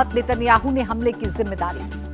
Netanyahu ने हमले की जिम्मेदारी ली।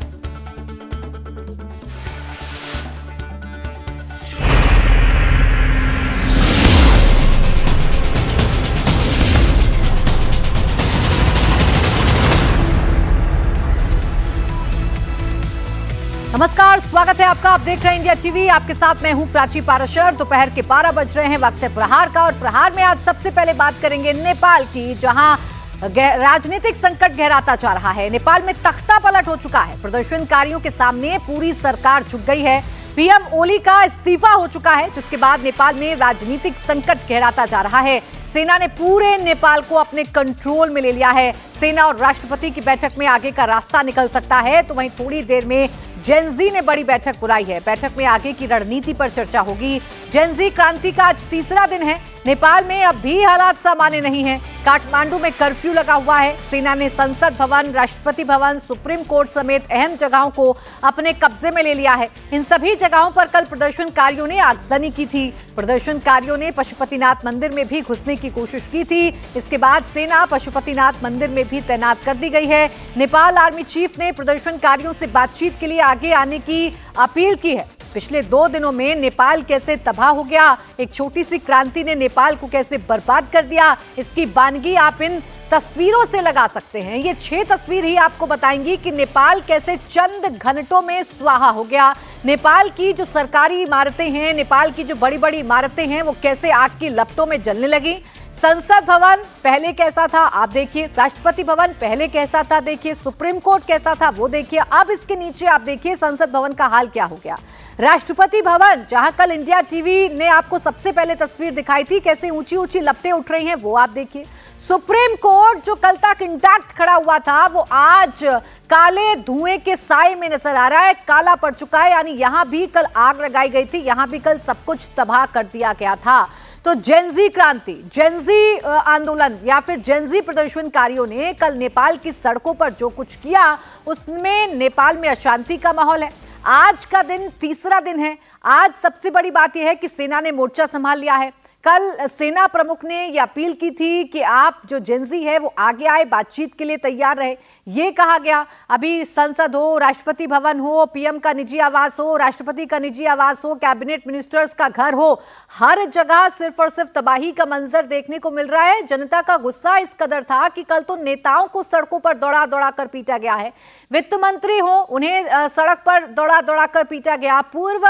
नमस्कार, स्वागत है आपका। आप देख रहे हैं इंडिया टीवी। आपके साथ मैं हूं प्राची पाराशर। दोपहर के 12 बज रहे हैं, वक्त है प्रहार का। और प्रहार में आज सबसे पहले बात करेंगे नेपाल की, जहां राजनीतिक संकट गहराता जा रहा है। नेपाल में तख्ता पलट हो चुका है। प्रदर्शनकारियों के सामने पूरी सरकार झुक गई है। पीएम ओली का इस्तीफा हो चुका है, जिसके बाद नेपाल में राजनीतिक संकट गहराता जा रहा है। सेना ने पूरे नेपाल को अपने कंट्रोल में ले लिया है। सेना और राष्ट्रपति की बैठक में आगे का रास्ता निकल सकता है। तो वहीं थोड़ी देर में जेनजी ने बड़ी बैठक बुलाई है। बैठक में आगे की रणनीति पर चर्चा होगी। जेनजी क्रांति का आज तीसरा दिन है। नेपाल में अब भी हालात सामान्य नहीं है। काठमांडू में कर्फ्यू लगा हुआ है। सेना ने संसद भवन, राष्ट्रपति भवन, सुप्रीम कोर्ट समेत अहम जगहों को अपने कब्जे में ले लिया है। इन सभी जगहों पर कल प्रदर्शनकारियों ने आगजनी की थी। प्रदर्शनकारियों ने पशुपतिनाथ मंदिर में भी घुसने की कोशिश की थी। इसके बाद सेना पशुपतिनाथ मंदिर में भी तैनात कर दी गई है। नेपाल आर्मी चीफ ने प्रदर्शनकारियों से बातचीत के लिए आगे आने की अपील की है। पिछले 2 दिनों में नेपाल कैसे तबाह हो गया, एक छोटी सी क्रांति ने नेपाल को कैसे बर्बाद कर दिया, इसकी वानगी आप इन तस्वीरों से लगा सकते हैं। ये 6 तस्वीर ही आपको बताएंगी कि नेपाल कैसे चंद घंटों में स्वाहा हो गया। नेपाल की जो सरकारी इमारतें हैं, नेपाल की जो बड़ी बड़ी इमारतें हैं, वो कैसे आग की लपटों में जलने लगी। संसद भवन पहले कैसा था आप देखिए, राष्ट्रपति भवन पहले कैसा था देखिए, सुप्रीम कोर्ट कैसा था वो देखिए। अब इसके नीचे आप देखिए संसद भवन का हाल क्या हो गया। राष्ट्रपति भवन, जहां कल इंडिया टीवी ने आपको सबसे पहले तस्वीर दिखाई थी, कैसे ऊंची ऊंची लपटें उठ रही हैं, वो आप देखिए। सुप्रीम कोर्ट जो कल तक इंटैक्ट खड़ा हुआ था, वो आज काले धुएं के साए में नजर आ रहा है, काला पड़ चुका है। यानी यहां भी कल आग लगाई गई थी, यहां भी कल सब कुछ तबाह कर दिया गया था। तो जेनजी क्रांति, जेनजी आंदोलन या फिर जेनजी प्रदर्शनकारियों ने कल नेपाल की सड़कों पर जो कुछ किया, उसमें नेपाल में अशांति का माहौल है। आज का दिन तीसरा दिन है। आज सबसे बड़ी बात यह है कि सेना ने मोर्चा संभाल लिया है। कल सेना प्रमुख ने यह अपील की थी कि आप जो जेनजी है वो आगे आए, बातचीत के लिए तैयार रहे। ये कहा गया अभी संसद हो, राष्ट्रपति भवन हो, पीएम का निजी आवास हो, राष्ट्रपति का निजी आवास हो, कैबिनेट मिनिस्टर्स का घर हो, हर जगह सिर्फ और सिर्फ तबाही का मंजर देखने को मिल रहा है। जनता का गुस्सा इस कदर था कि कल तो नेताओं को सड़कों पर दौड़ा दौड़ा कर पीटा गया है। वित्त मंत्री हो, उन्हें सड़क पर दौड़ा दौड़ा कर पीटा गया। पूर्व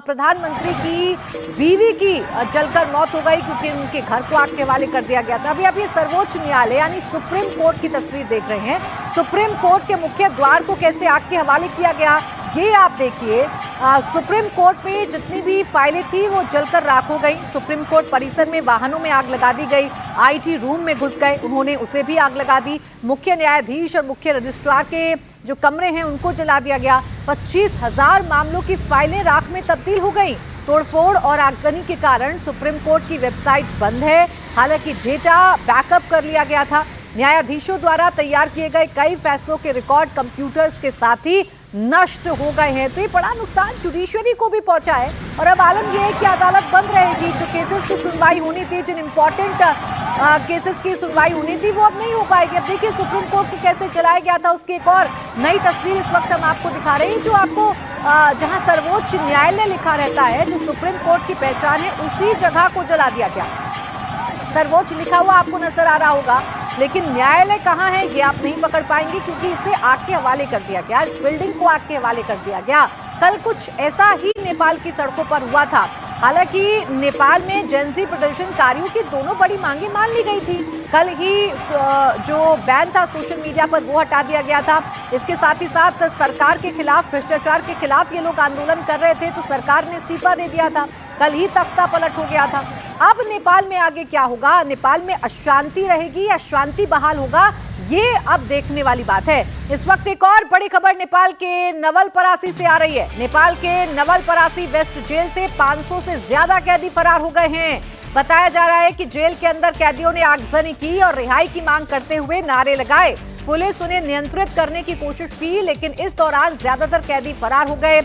प्रधानमंत्री की बीवी की जलकर मौत हो गई क्योंकि उनके घर को आग के हवाले कर दिया गया था। अभी आप ये सर्वोच्च न्यायालय यानी सुप्रीम कोर्ट की तस्वीर देख रहे हैं। सुप्रीम कोर्ट के मुख्य द्वार को कैसे आग के हवाले किया गया, ये आप देखिए। सुप्रीम कोर्ट में जितनी भी फाइलें थी वो जलकर राख हो गई। सुप्रीम कोर्ट परिसर में वाहनों में आग लगा दी गई। आईटी रूम में घुस गए, उन्होंने उसे भी आग लगा दी। मुख्य न्यायाधीश और मुख्य रजिस्ट्रार के जो कमरे हैं उनको जला दिया गया। 25,000 मामलों की फाइलें राख में तब्दील हो गई। तोड़फोड़ और आगजनी के कारण सुप्रीम कोर्ट की वेबसाइट बंद है। हालांकि डेटा बैकअप कर लिया गया था। न्यायाधीशों द्वारा तैयार किए गए कई फैसलों के रिकॉर्ड कंप्यूटर्स के साथ ही नष्ट हो गए हैं। तो ये बड़ा नुकसान जुडिशरी को भी पहुंचा है। और अब आलम यह है कि अदालत बंद रहेगी। जो केसेस की सुनवाई होनी थी, जिन इंपॉर्टेंट केसेस की सुनवाई होनी थी, वो अब नहीं हो पाएगी। अब देखिए सुप्रीम कोर्ट को कैसे चलाया गया था, उसकी एक और नई तस्वीर इस वक्त हम आपको दिखा रहे हैं। जो आपको जहां सर्वोच्च न्यायालय लिखा रहता है, जो सुप्रीम कोर्ट की पहचान है, उसी जगह को जला दिया गया। सर्वोच्च लिखा हुआ आपको नजर आ रहा होगा, लेकिन न्यायालय कहाँ है ये आप नहीं पकड़ पाएंगे, क्योंकि इसे आग के हवाले कर दिया गया। इस बिल्डिंग को आग के हवाले कर दिया गया। कल कुछ ऐसा ही नेपाल की सड़कों पर हुआ था। हालांकि नेपाल में जेनजी प्रदर्शनकारियों की दोनों बड़ी मांगे मान ली गई थी। कल ही जो बैन था सोशल मीडिया पर वो हटा दिया गया था। इसके साथ ही साथ सरकार के खिलाफ, भ्रष्टाचार के खिलाफ ये लोग आंदोलन कर रहे थे, तो सरकार ने इस्तीफा दे दिया था। कल ही तख्ता पलट हो गया था। अब नेपाल में आगे क्या होगा? नेपाल में अशांति रहेगी या शांति बहाल होगा, ये अब देखने वाली बात है। इस वक्त एक और बड़ी खबर नेपाल के नवलपरासी से आ रही है। नेपाल के नवलपरासी वेस्ट जेल से 500 से ज्यादा कैदी फरार हो गए हैं। बताया जा रहा है कि जेल के अंदर कैदियों ने आगजनी की और रिहाई की मांग करते हुए नारे लगाए। पुलिस उन्हें नियंत्रित करने की कोशिश की, लेकिन इस दौरान ज्यादातर कैदी फरार हो गए।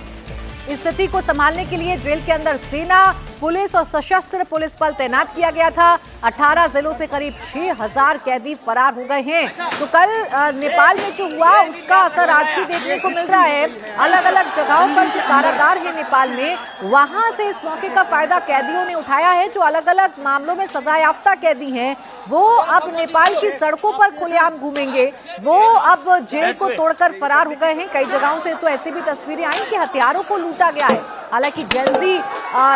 स्थिति को संभालने के लिए जेल के अंदर सेना, पुलिस और सशस्त्र पुलिस बल तैनात किया गया था। 18 जिलों से करीब 6000 कैदी फरार हो गए हैं। तो कल नेपाल में जो हुआ उसका असर आज भी देखने को मिल रहा है। अलग अलग जगहों पर जो कारागार है नेपाल में, वहां से इस मौके का फायदा कैदियों ने उठाया है। जो अलग अलग मामलों में सजा याफ्ता कैदी हैं वो अब नेपाल की सड़कों पर खुलेआम घूमेंगे। वो अब जेल को तोड़कर फरार हो गए हैं। कई जगहों से तो ऐसी भी तस्वीरें आई कि हथियारों को लूटा गया है। हालांकि जेनजी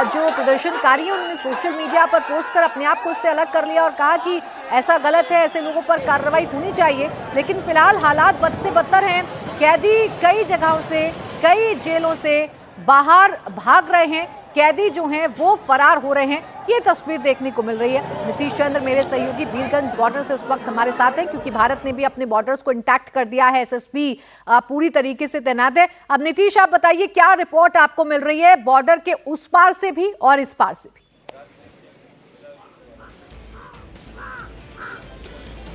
जो प्रदर्शनकारी हैं उन्होंने सोशल मीडिया पर पोस्ट कर अपने आप को उससे अलग कर लिया और कहा कि ऐसा गलत है, ऐसे लोगों पर कार्रवाई होनी चाहिए। लेकिन फिलहाल हालात बद से बदतर हैं। कैदी कई जगहों से, कई जेलों से बाहर भाग रहे हैं। कैदी जो हैं वो फरार हो रहे हैं। ये तस्वीर देखने को मिल रही है। नीतीश चंद्र मेरे सहयोगी वीरगंज बॉर्डर से उस वक्त हमारे साथ हैं क्योंकि भारत ने भी अपने बॉर्डर्स को इंटैक्ट कर दिया है। एसएसबी पूरी तरीके से तैनात है। अब नीतीश आप बताइए क्या रिपोर्ट आपको मिल रही है बॉर्डर के उस पार से भी और इस पार से भी?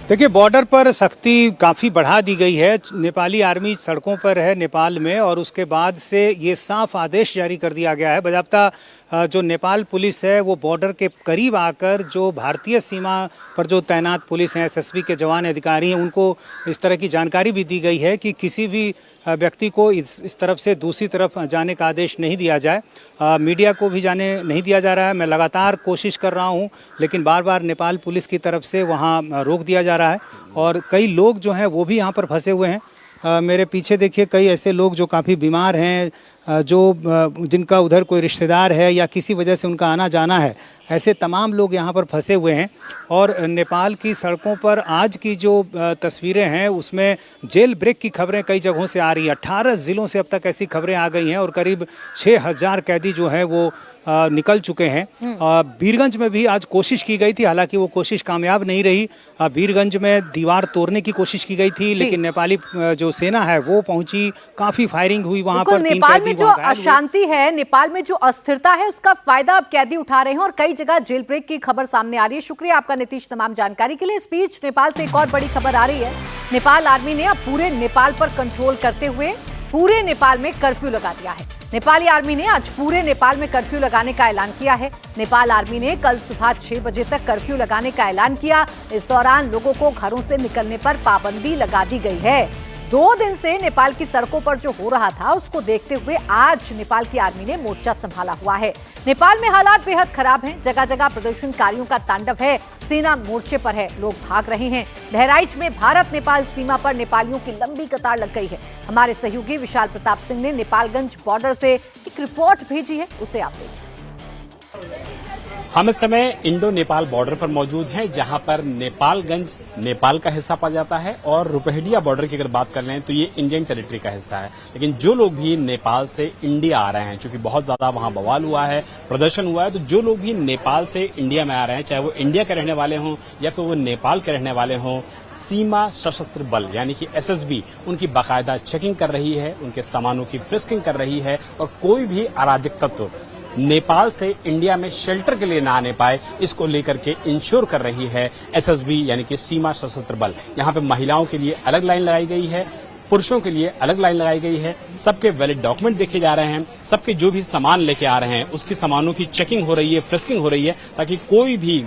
देखिए, बॉर्डर पर सख्ती काफ़ी बढ़ा दी गई है। नेपाली आर्मी सड़कों पर है नेपाल में और उसके बाद से ये साफ आदेश जारी कर दिया गया है। बजाबता जो नेपाल पुलिस है वो बॉर्डर के करीब आकर जो भारतीय सीमा पर जो तैनात पुलिस हैं, एसएसबी के जवान अधिकारी हैं, उनको इस तरह की जानकारी भी दी गई है कि किसी भी व्यक्ति को इस तरफ से दूसरी तरफ जाने का आदेश नहीं दिया जाए। मीडिया को भी जाने नहीं दिया जा रहा है। मैं लगातार कोशिश कर रहा हूं लेकिन बार बार नेपाल पुलिस की तरफ से वहां रोक दिया जा रहा है और कई लोग जो हैं वो भी यहां पर फंसे हुए हैं। मेरे पीछे देखिए कई ऐसे लोग जो काफ़ी बीमार हैं, जिनका उधर कोई रिश्तेदार है या किसी वजह से उनका आना जाना है, ऐसे तमाम लोग यहाँ पर फंसे हुए हैं। और नेपाल की सड़कों पर आज की जो तस्वीरें हैं उसमें जेल ब्रेक की खबरें कई जगहों से आ रही है। 18 ज़िलों से अब तक ऐसी खबरें आ गई हैं और करीब 6000 कैदी जो हैं वो निकल चुके हैं। वीरगंज में भी आज कोशिश की गई थी, हालांकि वो कोशिश कामयाब नहीं रही। वीरगंज में दीवार तोड़ने की कोशिश की गई थी लेकिन नेपाली जो सेना है वो पहुंची, काफ़ी फायरिंग हुई वहाँ पर। नेपाल में जो अशांति है, नेपाल में जो अस्थिरता है, उसका फायदा अब कैदी उठा रहे हैं और कई जगह जेल ब्रेक की खबर सामने आ रही है। शुक्रिया आपका नीतीश तमाम जानकारी के लिए। इस बीच नेपाल से एक और बड़ी खबर आ रही है। नेपाल आर्मी ने अब पूरे नेपाल पर कंट्रोल करते हुए पूरे नेपाल में कर्फ्यू लगा दिया है। नेपाली आर्मी ने आज पूरे नेपाल में कर्फ्यू लगाने का ऐलान किया है। नेपाल आर्मी ने कल सुबह 6 बजे तक कर्फ्यू लगाने का ऐलान किया। इस दौरान लोगों को घरों से निकलने पर पाबंदी लगा दी गई है। 2 दिन से नेपाल की सड़कों पर जो हो रहा था उसको देखते हुए आज नेपाल की आर्मी ने मोर्चा संभाला हुआ है। नेपाल में हालात बेहद खराब हैं। जगह जगह प्रदर्शनकारियों का तांडव है। सेना मोर्चे पर है, लोग भाग रहे हैं। बहराइच में भारत नेपाल सीमा पर नेपालियों की लंबी कतार लग गई है। हमारे सहयोगी विशाल प्रताप सिंह ने नेपालगंज बॉर्डर से एक रिपोर्ट भेजी है, उसे आप देखिए। हम इस समय इंडो नेपाल बॉर्डर पर मौजूद हैं, जहां पर नेपालगंज नेपाल का हिस्सा पड़ जाता है और रुपहडिया बॉर्डर की अगर बात कर लें तो ये इंडियन टेरिटरी का हिस्सा है। लेकिन जो लोग भी नेपाल से इंडिया आ रहे हैं, चूंकि बहुत ज्यादा वहां बवाल हुआ है, प्रदर्शन हुआ है, तो जो लोग भी नेपाल से इंडिया में आ रहे हैं, चाहे वो इंडिया के रहने वाले हों या फिर वो नेपाल के रहने वाले हों, सीमा सशस्त्र बल यानी कि एसएसबी उनकी बाकायदा चेकिंग कर रही है, उनके सामानों की फ्रिस्किंग कर रही है और कोई भी अराजक तत्व नेपाल से इंडिया में शेल्टर के लिए ना आने पाए, इसको लेकर के इंश्योर कर रही है एसएसबी यानी कि सीमा सशस्त्र बल। यहाँ पे महिलाओं के लिए अलग लाइन लगाई गई है, पुरुषों के लिए अलग लाइन लगाई गई है। सबके वैलिड डॉक्यूमेंट देखे जा रहे हैं, सबके जो भी सामान लेके आ रहे हैं उसकी सामानों की चेकिंग हो रही है, फ्रिस्किंग हो रही है, ताकि कोई भी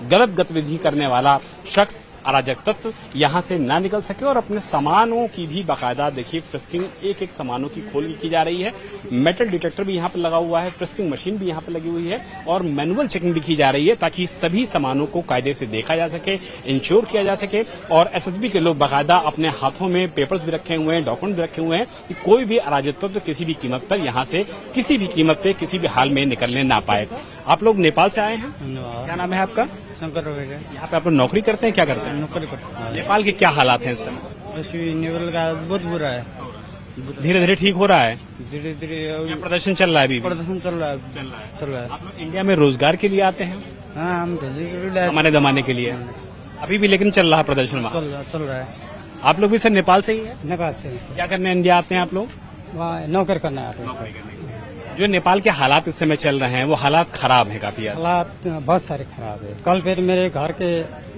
गलत गतिविधि करने वाला शख्स, अराजक तत्व यहां से ना निकल सके। और अपने सामानों की भी बाकायदा देखिए फ्रिस्किंग एक एक सामानों की खोल की जा रही है। मेटल डिटेक्टर भी यहां पर लगा हुआ है, फ्रिस्किंग मशीन भी यहां पर लगी हुई है और मैनुअल चेकिंग भी की जा रही है, ताकि सभी सामानों को कायदे से देखा जा सके, इंश्योर किया जा सके। और एसएसबी के लोग बाकायदा अपने हाथों में पेपर्स भी रखे हुए हैं, डॉक्यूमेंट भी रखे हुए हैं कि कोई भी अराजक तत्व किसी भी कीमत पर यहाँ से किसी भी कीमत पे किसी भी हाल में निकलने ना पाए। आप लोग नेपाल से आए हैं, क्या नाम है आपका? शंकर। यहाँ पे आप लोग नौकरी करते हैं, क्या करते हैं? नौकरी करते हैं। नेपाल के क्या हालात हैं इस समय? नेपाल का बहुत बुरा है, धीरे धीरे ठीक हो रहा है, धीरे धीरे या प्रदर्शन चल रहा है अभी भी? प्रदर्शन चल रहा है। आप लोग इंडिया में रोजगार के लिए आते हैं? हाँ, हम कमाने दमाने के लिए अभी भी, लेकिन चल रहा है प्रदर्शन वहाँ? चल रहा है। आप लोग भी सर नेपाल से ही है? नेपाल से। क्या करने इंडिया आते हैं आप लोग? वहाँ नौकर करना आते हैं। जो नेपाल के हालात इस समय चल रहे हैं वो हालात खराब है काफी। हालात बहुत सारे खराब है। कल फिर मेरे घर के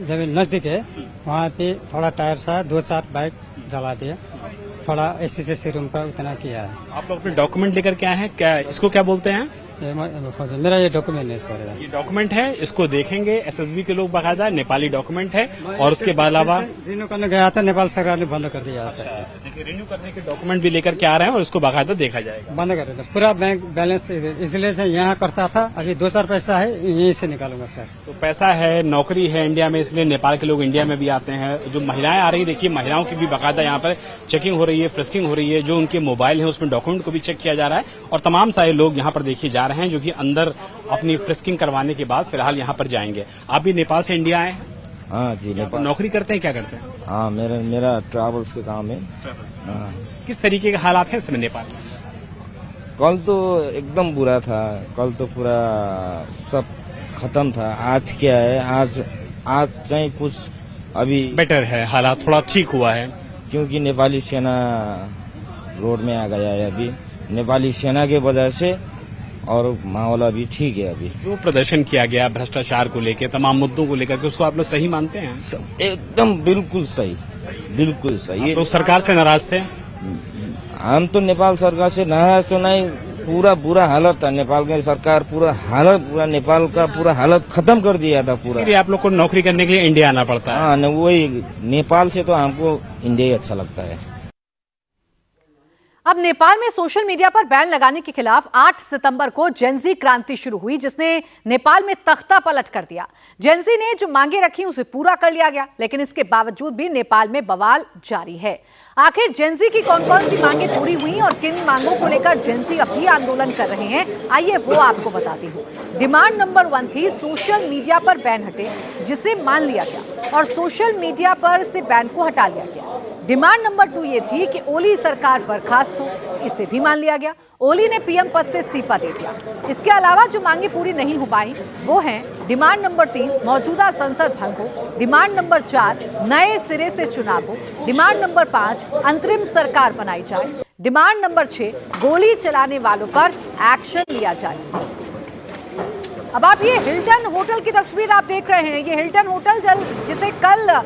जमीन नजदीक है, वहाँ पे थोड़ा टायर सा 2-4 बाइक जला दिया, थोड़ा एसएससी रूम का उतना किया है। आप लोग अपने डॉक्यूमेंट लेकर के आए हैं, क्या इसको क्या बोलते हैं? मेरा ये डॉक्यूमेंट है सर। ये डॉक्यूमेंट है, इसको देखेंगे एसएसबी के लोग, बाकायदा नेपाली डॉक्यूमेंट है। और उसके अलावा रिन्यू करने गया था, नेपाल सरकार ने बंद कर दिया सर। देखिए रिन्यू करने के डॉक्यूमेंट भी लेकर के आ रहे हैं और इसको बाकायदा देखा जाएगा। बंद कर दिया पूरा बैंक बैलेंस, इसलिए से यहाँ करता था, अभी 2-4 पैसा है यहीं से निकालूंगा सर। तो पैसा है, नौकरी है इंडिया में, इसलिए नेपाल के लोग इंडिया में भी आते हैं। जो महिलाएं आ रही है, देखिए महिलाओं की भी बाकायदा यहाँ पर चेकिंग हो रही है, फ्रिस्किंग हो रही है। जो उनके मोबाइल है उसमें डॉक्यूमेंट को भी चेक किया जा रहा है और तमाम सारे लोग यहाँ पर देखिए जा रहे हैं जो कि अंदर अपनी फ्रिस्किंग करवाने के बाद फिलहाल यहाँ पर जाएंगे। आप भी नेपाल से इंडिया आए हैं? हाँ जी, नेपाल। नौकरी करते हैं, क्या करते हैं? हाँ, मेरा ट्रैवल्स का काम है। हाँ। किस तरीके के हालात हैं इसमें नेपाल? कल तो एकदम बुरा था, कल तो पूरा सब खत्म था। आज क्या है, आज चाहे कुछ अभी बेटर है, हालात थोड़ा ठीक हुआ है क्योंकि नेपाली सेना रोड में आ गया है अभी। नेपाली सेना के वजह से और माहौल अभी ठीक है। अभी जो प्रदर्शन किया गया भ्रष्टाचार को लेकर, तमाम मुद्दों को लेकर के, उसको आप लोग सही मानते हैं? एकदम बिल्कुल सही, बिल्कुल सही। तो सरकार से नाराज थे? हम तो नेपाल सरकार से नाराज तो नहीं, पूरा बुरा हालत था नेपाल की सरकार, पूरा नेपाल का पूरा हालत खत्म कर दिया था पूरा। इसलिए आप लोग को नौकरी करने के लिए इंडिया आना पड़ता है? हाँ, वही नेपाल से तो हमको इंडिया ही अच्छा लगता है। अब नेपाल में सोशल मीडिया पर बैन लगाने के खिलाफ 8 सितंबर को जेनजी क्रांति शुरू हुई, जिसने नेपाल में तख्ता पलट कर दिया। जेनजी ने जो मांगे रखी उसे पूरा कर लिया गया, लेकिन इसके बावजूद भी नेपाल में बवाल जारी है। आखिर जेनजी की कौन कौन सी मांगे पूरी हुई और किन मांगों को लेकर जेनजी अभी आंदोलन कर रहे हैं, आइए वो आपको बताती हूँ। डिमांड नंबर 1 थी सोशल मीडिया पर बैन हटे, जिसे मान लिया गया और सोशल मीडिया पर से बैन को हटा लिया गया। डिमांड नंबर 2 ये थी कि ओली सरकार बर्खास्त हो, इसे भी मान लिया गया। ओली ने पीएम पद से इस्तीफा दे दिया। इसके अलावा जो मांगे पूरी नहीं हो पाई वो हैं डिमांड नंबर 3 मौजूदा संसद भंग हो, डिमांड नंबर 4 नए सिरे से चुनाव हो, डिमांड नंबर 5 अंतरिम सरकार बनाई जाए, डिमांड नंबर 6 गोली चलाने वालों पर एक्शन लिया जाए। अब आप ये हिल्टन होटल की तस्वीर आप देख रहे हैं। ये हिल्टन होटल जिसे कल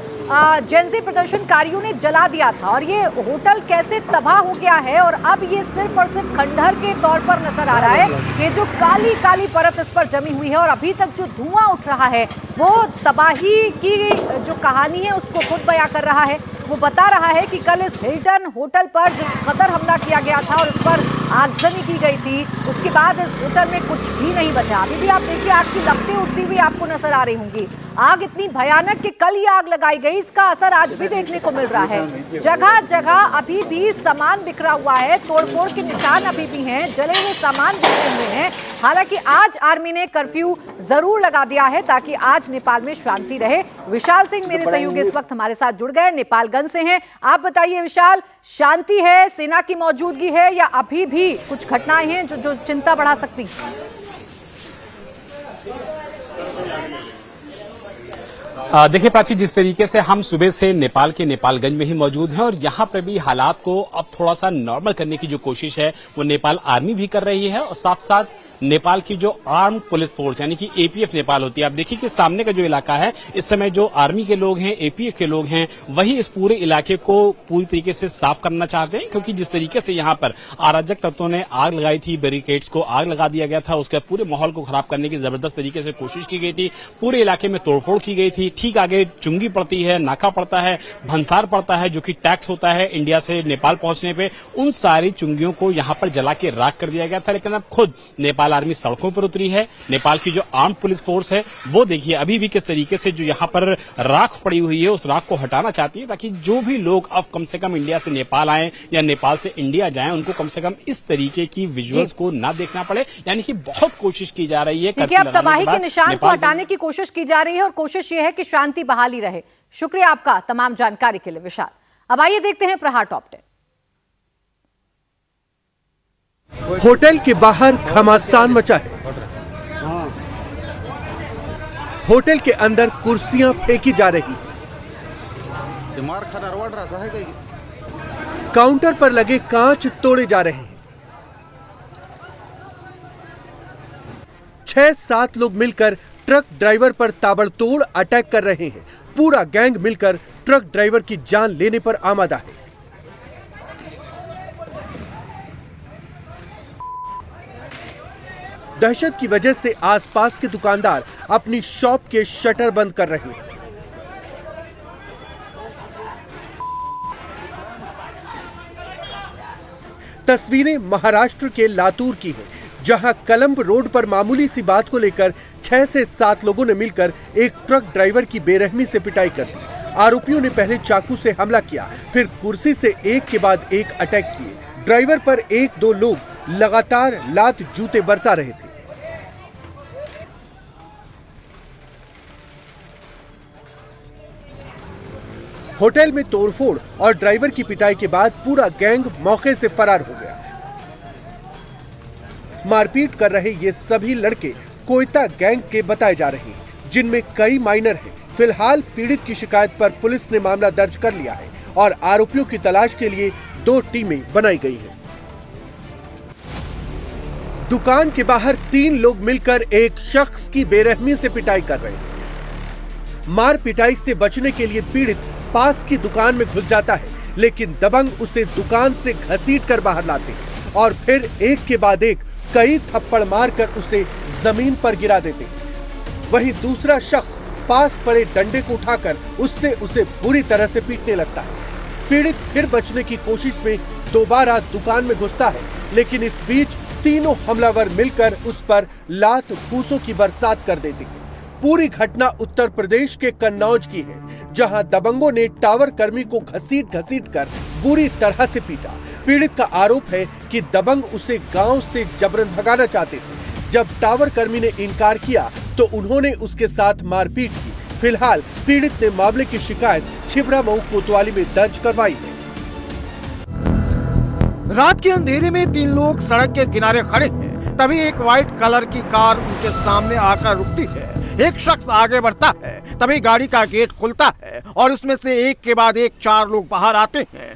जेनजी प्रदर्शनकारियों ने जला दिया था और ये होटल कैसे तबाह हो गया है और अब ये सिर्फ और सिर्फ खंडहर के तौर पर नजर आ रहा है। ये जो काली काली परत इस पर जमी हुई है और अभी तक जो धुआं उठ रहा है वो तबाही की जो कहानी है उसको खुद बयां कर रहा है। वो बता रहा है कि कल इस हिल्टन होटल पर जिस कदर हमला किया गया था और इस पर आगजनी की गई थी, उसके बाद इस होटल में कुछ भी नहीं बचा। अभी भी आप देखिए आग की लपटें उठती हुई आपको नजर आ रही होंगी। आग इतनी भयानक कि कल ही आग लगाई गई, इसका असर आज भी देखने को मिल रहा है। जगह जगह अभी भी सामान बिखरा हुआ है, तोड़फोड़ के निशान अभी भी हैं, जले हुए सामान बिखरे हुए हैं। हालांकि आज आर्मी ने कर्फ्यू जरूर लगा दिया है ताकि आज नेपाल में शांति रहे। विशाल सिंह मेरे सहयोगी इस वक्त हमारे साथ जुड़ गए, नेपालगंज से हैं। आप बताइए विशाल, शांति है, सेना की मौजूदगी है या अभी भी कुछ घटनाएं हैं जो चिंता बढ़ा सकती हैं? देखिए प्राची, जिस तरीके से हम सुबह से नेपाल के नेपालगंज में ही मौजूद हैं और यहाँ पर भी हालात को अब थोड़ा सा नॉर्मल करने की जो कोशिश है वो नेपाल आर्मी भी कर रही है और साथ साथ नेपाल की जो आर्म पुलिस फोर्स यानी कि एपीएफ नेपाल होती है। आप देखिए कि सामने का जो इलाका है इस समय जो आर्मी के लोग हैं, एपीएफ के लोग हैं, वही इस पूरे इलाके को पूरी तरीके से साफ करना चाहते हैं, क्योंकि जिस तरीके से यहाँ पर अराजक तत्वों ने आग लगाई थी, बैरिकेड्स को आग लगा दिया गया था, उसके पूरे माहौल को खराब करने की जबरदस्त तरीके से कोशिश की गई थी। पूरे इलाके में तोड़फोड़ की गई थी। ठीक आगे चुंगी पड़ती है, नाका पड़ता है, भंसार पड़ता है, जो कि टैक्स होता है इंडिया से नेपाल पहुंचने पे, उन सारी चुंगियों को यहाँ पर जला के राख कर दिया गया था। लेकिन अब खुद नेपाल आर्मी सड़कों पर उतरी है। नेपाल की जो आर्म पुलिस फोर्स है वो देखिए अभी भी किस तरीके से जो यहाँ पर राख पड़ी हुई है उस राख को हटाना चाहती है, ताकि जो भी लोग अब कम से कम इंडिया से नेपाल आए या नेपाल से इंडिया जाएं उनको कम से कम इस तरीके की विजुअल्स को ना देखना पड़े। यानी कि बहुत कोशिश की जा रही है। अब तबाही के निशान को हटाने की कोशिश की जा रही है और कोशिश ये है कि शांति बहाली रहे। शुक्रिया आपका तमाम जानकारी के लिए विशाल। अब आइए देखते हैं प्रहार टॉप 10। होटल के बाहर घमासान मचा है। होटल के अंदर कुर्सियां फेंकी जा रही। काउंटर पर लगे कांच तोड़े जा रहे हैं। 6-7 लोग मिलकर ट्रक ड्राइवर पर ताबड़तोड़ अटैक कर रहे हैं। पूरा गैंग मिलकर ट्रक ड्राइवर की जान लेने पर आमादा है। दहशत की वजह से आसपास के दुकानदार अपनी शॉप के शटर बंद कर रहे हैं। तस्वीरें महाराष्ट्र के लातूर की हैं, जहां कलंब रोड पर मामूली सी बात को लेकर 6 से 7 लोगों ने मिलकर एक ट्रक ड्राइवर की बेरहमी से पिटाई कर दी। आरोपियों ने पहले चाकू से हमला किया, फिर कुर्सी से एक के बाद एक अटैक किए। ड्राइवर पर 1-2 लोग लगातार लात जूते बरसा रहे थे। होटल में तोड़फोड़ और ड्राइवर की पिटाई के बाद पूरा गैंग मौके से फरार हो गया। मारपीट कर रहे ये सभी लड़के कोयता गैंग के बताए जा रहे हैं, जिनमें कई माइनर हैं। फिलहाल पीड़ित की शिकायत पर पुलिस ने मामला दर्ज कर लिया है और आरोपियों की तलाश के लिए 2 टीमें बनाई गई हैं। दुकान के बाहर 3 लोग मिलकर एक शख्स की बेरहमी से पिटाई कर रहे हैं। मार पिटाई से बचने के लिए पीड़ित पास की दुकान में घुस जाता है, लेकिन दबंग उसे दुकान से घसीट कर बाहर लाते हैं और फिर एक के बाद एक कई थप्पड़ मारकर उसे जमीन पर गिरा देते हैं। वहीं दूसरा शख्स पास पड़े डंडे को उठाकर उसे बुरी तरह से पीटने लगता है। पीड़ित फिर बचने की कोशिश में दोबारा दुकान में घुसता है, लेकिन इस बीच तीनों हमलावर मिलकर उस पर लात फूसों की बरसात कर देते हैं। पूरी घटना उत्तर प्रदेश के कन्नौज की है, जहां दबंगों ने टावर कर्मी को घसीट कर बुरी तरह से पीटा। पीड़ित का आरोप है कि दबंग उसे गांव से जबरन भगाना चाहते थे। जब टावर कर्मी ने इनकार किया तो उन्होंने उसके साथ मारपीट की। फिलहाल पीड़ित ने मामले की शिकायत छिबरा मऊ कोतवाली में दर्ज करवाई है। रात के अंधेरे में 3 लोग सड़क के किनारे खड़े हैं, तभी एक व्हाइट कलर की कार उनके सामने आकर रुकती है। एक शख्स आगे बढ़ता है, तभी गाड़ी का गेट खुलता है और उसमें से एक के बाद एक 4 लोग बाहर आते हैं।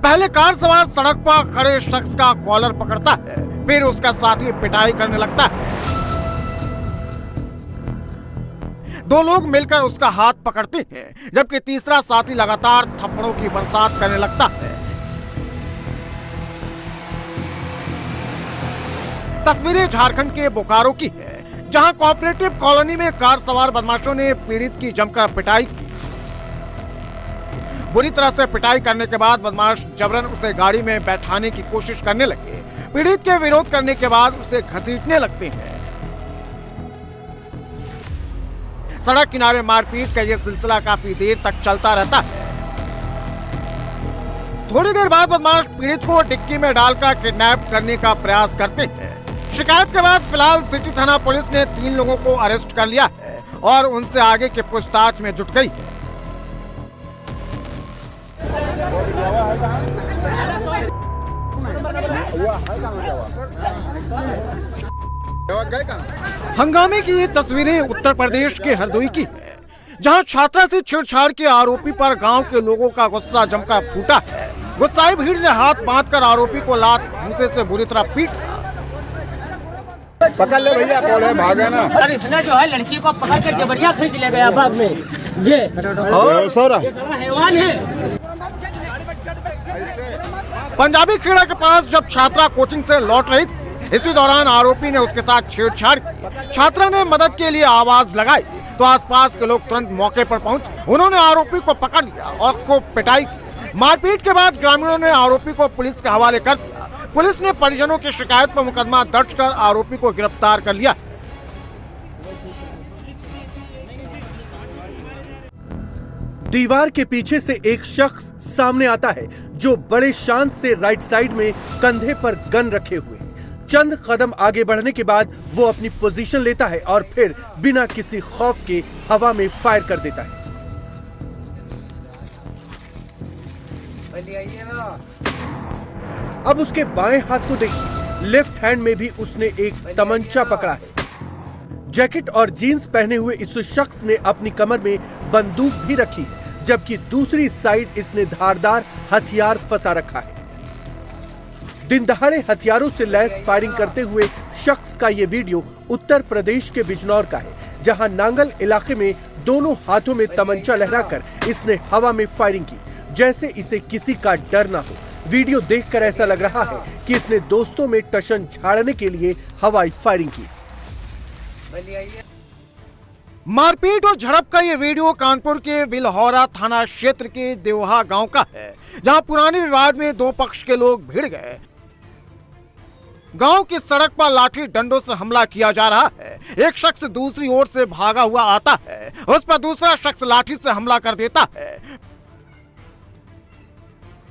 पहले कार सवार सड़क पर खड़े शख्स का कॉलर पकड़ता है, फिर उसका साथी पिटाई करने लगता है। 2 लोग मिलकर उसका हाथ पकड़ते हैं, जबकि तीसरा साथी लगातार थप्पड़ों की बरसात करने लगता है। तस्वीरें झारखंड के बोकारो की है, जहां कोऑपरेटिव कॉलोनी में कार सवार बदमाशों ने पीड़ित की जमकर पिटाई की। बुरी तरह से पिटाई करने के बाद बदमाश जबरन उसे गाड़ी में बैठाने की कोशिश करने लगे। पीड़ित के विरोध करने के बाद उसे घसीटने लगते हैं। सड़क किनारे मारपीट का यह सिलसिला काफी देर तक चलता रहता है। थोड़ी देर बाद बदमाश पीड़ित को डिक्की में डालकर किडनैप करने का प्रयास करते हैं। शिकायत के बाद फिलहाल सिटी थाना पुलिस ने 3 लोगों को अरेस्ट कर लिया है और उनसे आगे की पूछताछ में जुट गई है। हंगामे की ये तस्वीरें उत्तर प्रदेश के हरदोई की है, जहां छात्रा से छेड़छाड़ के आरोपी पर गांव के लोगों का गुस्सा जमकर फूटा है। गुस्साई भीड़ ने हाथ बांधकर आरोपी को लात घूंसे से बुरी तरह पीटा। पकड़ ले भैया, बोले भागे ना। और इसने जो है लड़की को पकड़ के जबरिया खींच ले गया बाद में। ये हैवान है। पंजाबी खेड़ा के पास जब छात्रा कोचिंग से लौट रही थी, इसी दौरान आरोपी ने उसके साथ छेड़छाड़ की। छात्रा ने मदद के लिए आवाज लगाई तो आसपास के लोग तुरंत मौके पर पहुंचे। उन्होंने आरोपी को पकड़ लिया और खूब पिटाई की। मारपीट के बाद ग्रामीणों ने आरोपी को पुलिस के हवाले कर दिया। पुलिस ने परिजनों की शिकायत पर मुकदमा दर्ज कर आरोपी को गिरफ्तार कर लिया। दीवार के पीछे से एक शख्स सामने आता है, जो बड़े शान से राइट साइड में कंधे पर गन रखे हुए है। चंद कदम आगे बढ़ने के बाद वो अपनी पोजीशन लेता है और फिर बिना किसी खौफ के हवा में फायर कर देता है। अब उसके बाएं हाथ को देखिए, लेफ्ट हैंड में भी उसने एक तमंचा पकड़ा है। जैकेट और जीन्स पहने हुए इस शख्स ने अपनी कमर में बंदूक भी रखी है, जबकि दूसरी साइड इसने धारदार हथियार फंसा रखा है। दिन दहाड़े हथियारों से लैस फायरिंग करते हुए शख्स का ये वीडियो उत्तर प्रदेश के बिजनौर का है, जहां नांगल इलाके में दोनों हाथों में तमंचा लहराकर इसने हवा में फायरिंग की, जैसे इसे किसी का डर ना हो। वीडियो देखकर ऐसा लग रहा है कि इसने दोस्तों में टशन झाड़ने के लिए हवाई फायरिंग की। मारपीट और झड़प का ये वीडियो कानपुर के बिलहौरा थाना क्षेत्र के देवहा गांव का है, जहां पुराने विवाद में दो पक्ष के लोग भिड़ गए। गांव की सड़क पर लाठी डंडों से हमला किया जा रहा है। एक शख्स दूसरी ओर से भागा हुआ आता है, उस पर दूसरा शख्स लाठी से हमला कर देता है।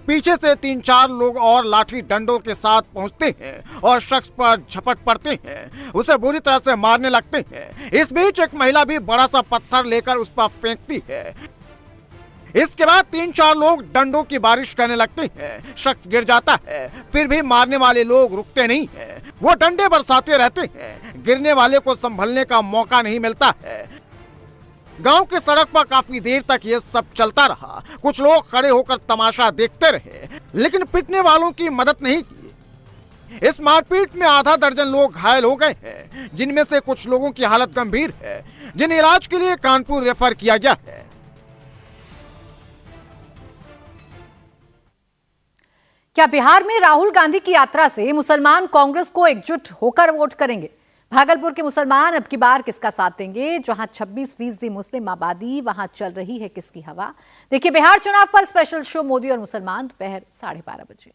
पीछे से 3-4 लोग और लाठी डंडों के साथ पहुंचते हैं और शख्स पर झपट पड़ते हैं, उसे बुरी तरह से मारने लगते हैं। इस बीच एक महिला भी बड़ा सा पत्थर लेकर उस पर फेंकती है। इसके बाद 3-4 लोग डंडों की बारिश करने लगते हैं। शख्स गिर जाता है, फिर भी मारने वाले लोग रुकते नहीं हैं। वो डंडे बरसाते रहते हैं। गिरने वाले को संभलने का मौका नहीं मिलता है। गांव की सड़क पर काफी देर तक ये सब चलता रहा। कुछ लोग खड़े होकर तमाशा देखते रहे, लेकिन पिटने वालों की मदद नहीं की। इस मारपीट में आधा दर्जन लोग घायल हो गए हैं, जिनमें से कुछ लोगों की हालत गंभीर है, जिन्हें इलाज के लिए कानपुर रेफर किया गया है। क्या बिहार में राहुल गांधी की यात्रा से मुसलमान कांग्रेस को एकजुट होकर वोट करेंगे? भागलपुर के मुसलमान अब की बार किसका साथ देंगे? जहां 26% मुस्लिम आबादी, वहां चल रही है किसकी हवा? देखिए बिहार चुनाव पर स्पेशल शो मोदी और मुसलमान दोपहर 12:30 बजे।